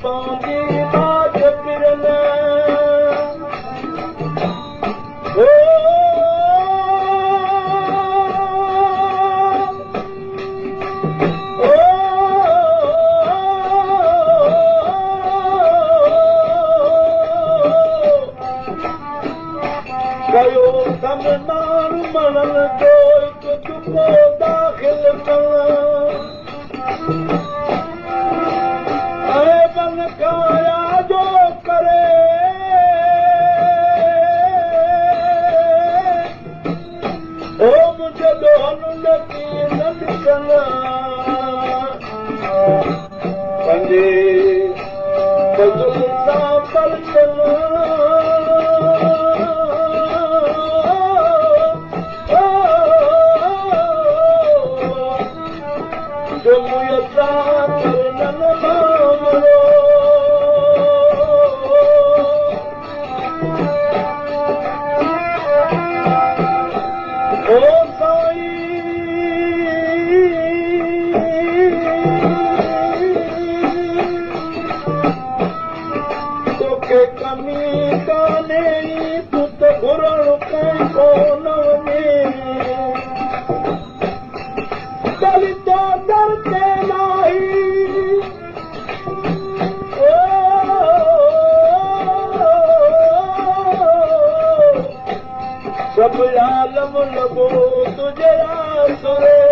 पंहिंजी बात पिरनि कयो कम माण्हू मणल जो हिकु चुको दाख़िल ऐं बन खाया जो करे ओ मुंहिंजो दोहन लॻी न ॾिसनि पंहिंजे बज़ुर्ग सां पलटनि तोखे कमी कान्हे तूं त घुरणु कई कोन कली तो दर ते नाही सभु आलम लॻो तुंहिंजे आसरे